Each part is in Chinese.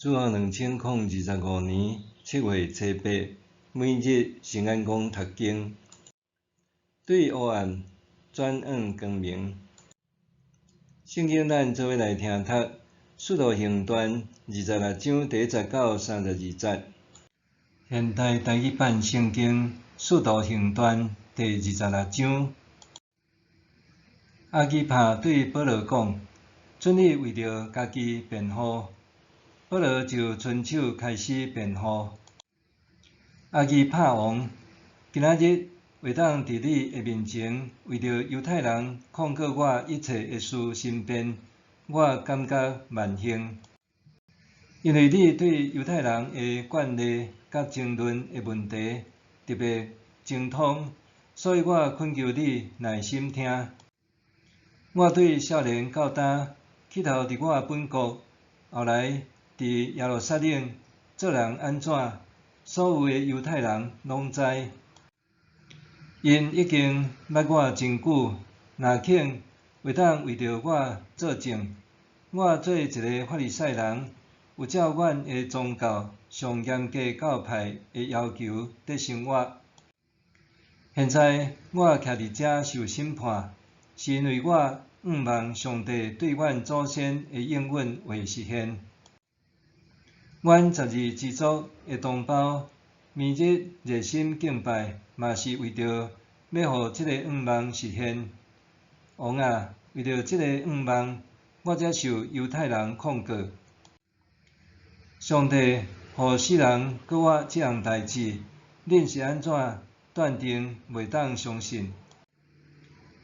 自2025年7月初8，每日成安宫读经，对黑暗转往光明。圣经咱做伙来听读《使徒行传》26章第10到32节。现代台语版圣经《使徒行传》第26章。阿基帕对保罗讲：“准你为着家己辩护。”保罗就伸手开始辩护。阿基帕王，今仔日会当伫你的面前为着犹太人控告我一切的事申辩，我感觉万幸，因为你对犹太人的惯例甲争论的问题特别精通，所以我恳求你耐心听。我对少年到今，起头伫我本国，后来伫耶路撒冷做人安怎，所有的犹太人拢知。因已经捌我真久，若肯会当为着我作证。我做一个法利赛人，有照阮的宗教上严格教派的要求伫生活。现在我徛伫遮受审判，是因为我仰望上帝对阮祖先的应允会实现。阮12支族的同胞，每日热心敬拜，嘛是为着要互即个愿望实现。王啊，为着即个愿望，我才受犹太人控告。上帝互世人告我即项代志，恁是安怎断定袂当相信？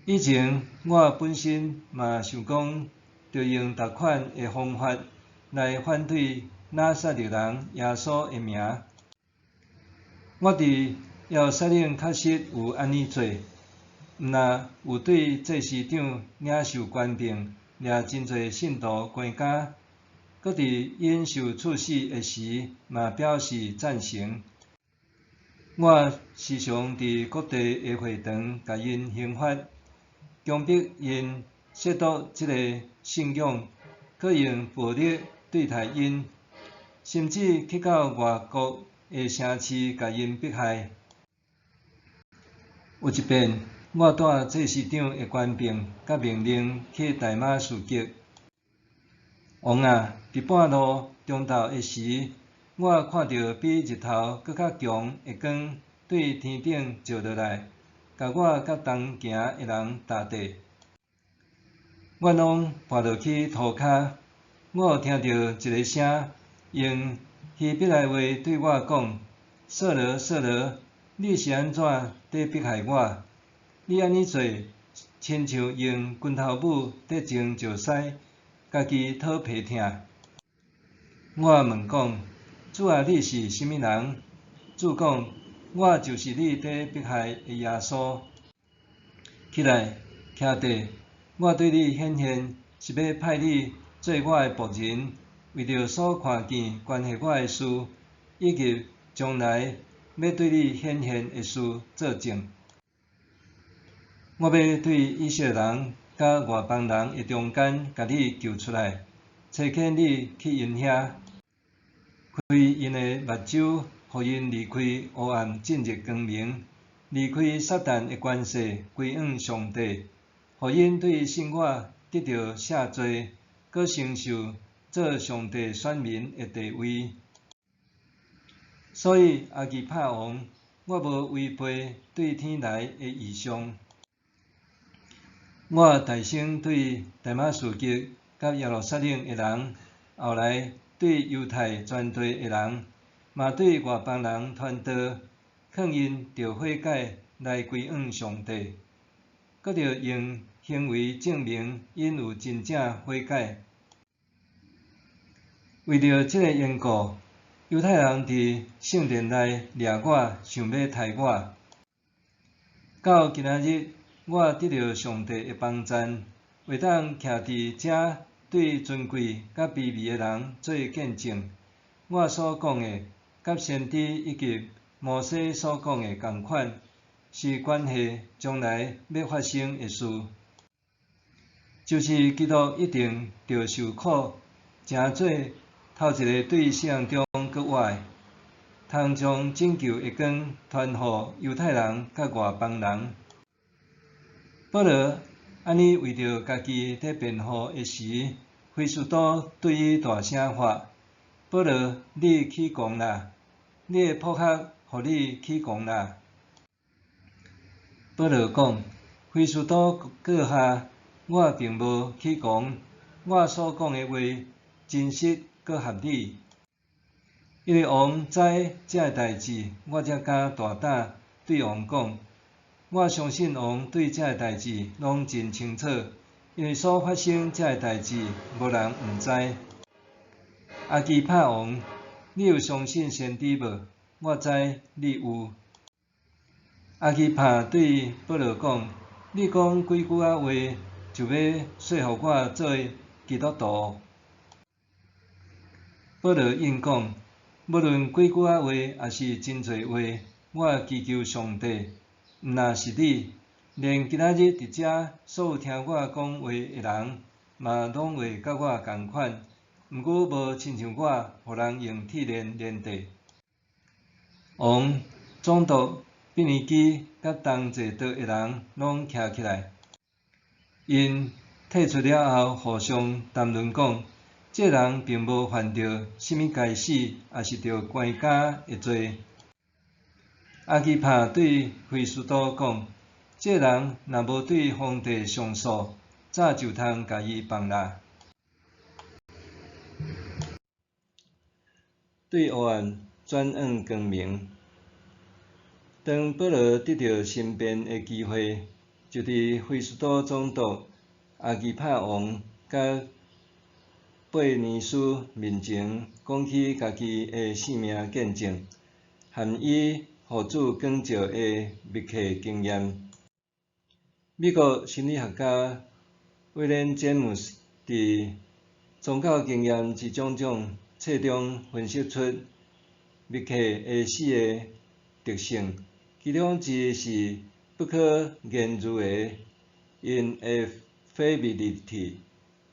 以前我本身嘛想讲，着用逐款的方法来反对拿撒勒人耶稣的名。我伫耶路撒冷确实有安尼做，毋但有对祭司长领袖官兵掠真侪信徒关家，搁伫因受处死的时嘛表示赞成。我时常伫各地的会堂甲因刑罚，强迫因亵渎即个信仰，搁用暴力对待因，甚至去到外国的城市甲因迫害。有一遍，我带祭司长的官兵甲命令去大马士革。王啊，伫半路中昼的时，我看到比日头搁较强的光对天顶照落来，甲我甲同行的人踏地。我拢跋落去涂骹。我有听到一个声，用希伯来话对我讲：“扫罗，扫罗，你是安怎伫迫害我？你安尼做，亲像用拳头母伫种石狮，家己讨皮疼。”我问讲：“主啊，你是甚物人？”主讲：“我就是你伫迫害的耶稣。起来，徛地，我对你显现，是要派你做我的仆人，为着所看见关系我的事，以及将来要对你显现的事作证。我要对以色列人甲外邦人的中间，甲你救出来，找遣你去因遐，开因的目睭，互因离开黑暗，进入光明，离开撒旦的关系，归向上帝，互因对信我得到赦罪，搁承受做上帝选民的地位。所以阿基帕王，我无违背对天来的异象。我大声对大马士革甲耶路撒冷的人，后来对犹太全地的人，嘛对外邦人传道，劝因着悔改来归向上帝，搁着用行为证明因有真正悔改。为着这个缘故，犹太人伫圣殿内掠我，想要杀我。到今仔日，我得到上帝的帮赞，会当徛伫遮对尊贵甲卑微的人做见证。我所讲的，甲先知以及摩西所讲的同款，是关系将来要发生的事，就是基督一定着受苦，成做头一个对世人中搁活的，通将拯救的光传予犹太人甲外邦人。保罗安尼为着家己在辩护的时，非斯都对伊大声发：保罗，你起狂啦！你的迫害，互你起狂啦！保罗讲：非斯都阁下，我并无起狂，我所讲的话真实阁合理。因为王知这个代志，我才敢大胆对王讲。我相信王对这个代志拢真清楚，因为所发生这个代志，无人毋知。阿基帕王，你有相信先知无？我知你有。阿基帕对保罗讲：你讲几句话，就要说服我做基督徒。保罗应讲：无论几句话，也是真侪话，我祈求上帝。毋若是你，连今仔日伫遮所有听我讲话的人，嘛拢会甲我共款。毋过无亲像我，互人用铁链连地。王、总督、腓尼基甲同齐岛的人拢徛起来，因退出了后，互相谈论讲，这人并无犯着什么该死，也是着关监的罪。阿基帕对非斯都讲：这人若无对皇帝上诉，早就通甲伊放啦。对黑暗转往光明。当保罗得到申辩的机会，就伫非斯都总督、阿基帕王甲贝尼斯面前，讲起家己的性命见证，含伊互主光照的密克经验。美国心理学家威廉·詹姆斯伫宗教经验之种种册中分析出密克的4个特性，其中之一是不可言喻的 ineffability，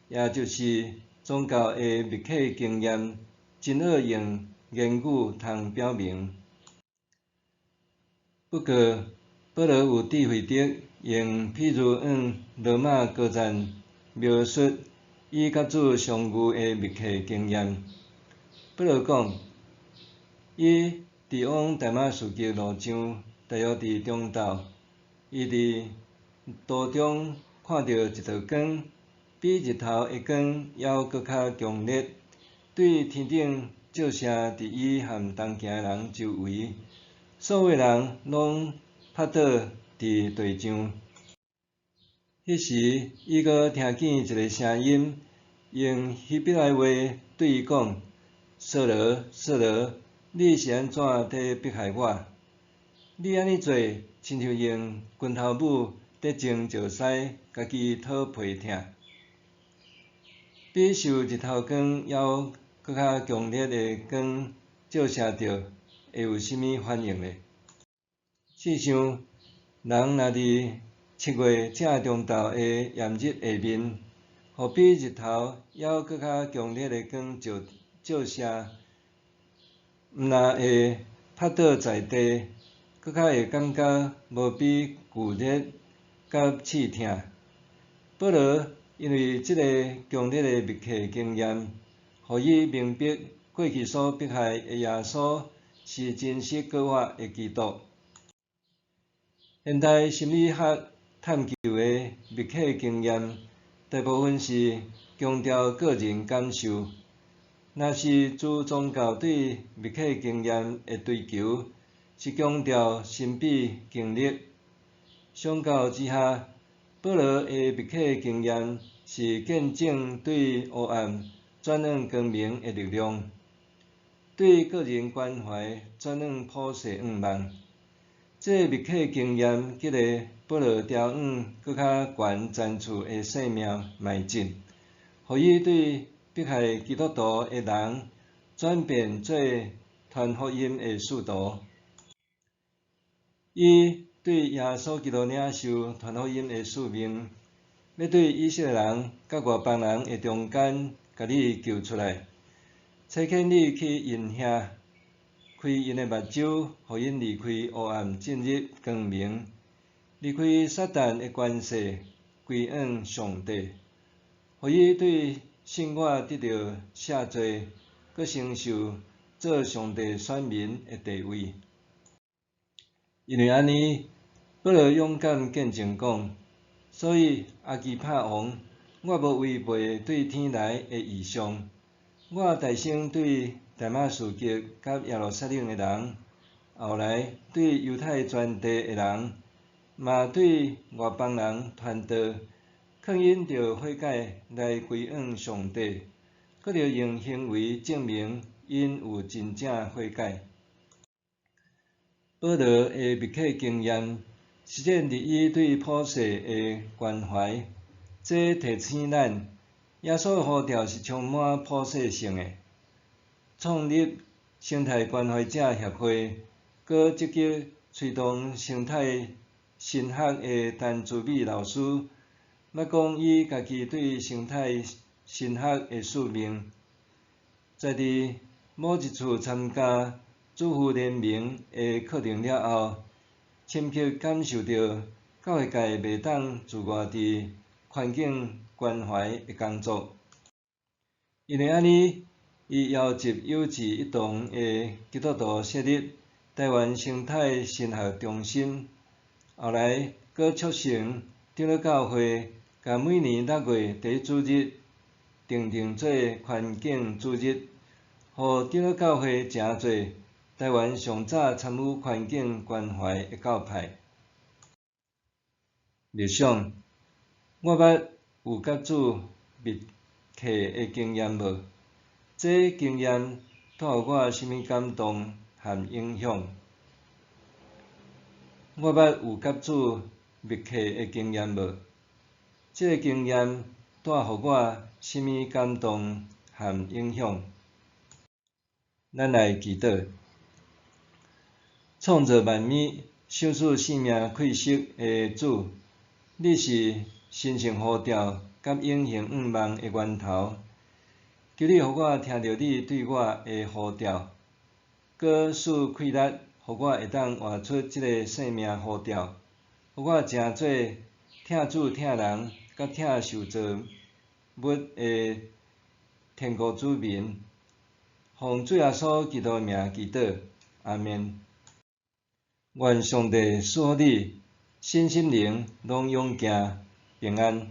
也就是宗教的密克经验真好用言语通表明。不过，保罗有智慧的用譬如罗马高赞描述伊甲主相遇的密克经验。保罗讲，伊伫往大马士革路上，大约伫中昼，伊伫途中看到一道光，比日头的光还搁较强烈，对天顶照射伫伊和同行的人周围。所有人拢趴倒伫地上。迄时，伊阁听见一个声音，用希伯来话对伊讲：“扫罗，扫罗，你是安怎伫迫害我？你安尼做，亲像用拳头母伫种石狮，家己讨皮疼。”比受日头光还搁较强烈的光照射着，会有甚物反应呢？试想，人若伫7月正中昼的炎日下面，互比日头还搁较强烈的光照射，毋但会趴倒在地，搁较会感觉无比剧烈甲刺痛。保罗因为即个强烈的密克经验，互伊明白过去所迫害的耶稣是真实搁活的基督。现代心理学探究的密克经验，大部分是强调个人感受。若是自宗教对密克经验的追求，是强调神秘经历。相较之下，保罗的密克经验是见证对黑暗转往光明的力量，对个人关怀转往普世愿望。这密克经验激励保罗朝往搁较悬层次的生命迈进，互伊对迫害基督徒的人转变做传福音的使徒。伊对耶稣基督领受传福音的使命，要对以色列人甲外邦人的中间，甲你救出来。差遣你去因遐，开因的目睭，互因离开黑暗，进入光明，离开撒旦的关系，归向上帝，互伊对信我得到赦罪，佮承受做上帝选民的地位。因为安尼，保罗勇敢见证讲，所以阿基帕王，我无违背对天来的意向，我大声对大马士革甲耶路撒冷的人，后来对犹太全地的人，嘛对外邦人传道，劝因着悔改来归向上帝，佮着用行为证明因有真正悔改。保罗的密契经验，实践伫伊对普世的关怀，这提醒咱，耶稣的呼召是充满普世性的。创立生态关怀者协会，佮积极推动生态神学的陈志美老师，捌讲伊家己对生态神学的使命，在伫某一处参加主妇联盟的课程了后，深刻感受到教会界袂当自外伫环境关怀的工作。因为安尼，伊邀集有志一同的基督徒设立台湾生态神学中心，后来佫促成长老教会，甲每年6月第1主日定做环境主日，互长老教会诚侪台湾上早参与环境关怀的教派。默想，我捌有甲主密契的经验无？这经验带予我甚物感动和影响？我捌有甲主密契的经验无？这个经验带予我甚物感动和影响？咱来祈祷。创造万物、赏赐生命气息的主，你是神圣呼召甲永恒愿望的源头。求你互我听到你对我的呼召，佮赐气力，互我会当活出这个生命呼召，互我诚做疼主、疼人，佮疼受造物的天国子民。奉主耶稣基督名祈祷，阿们。愿上帝赐予你身心灵拢勇健平安。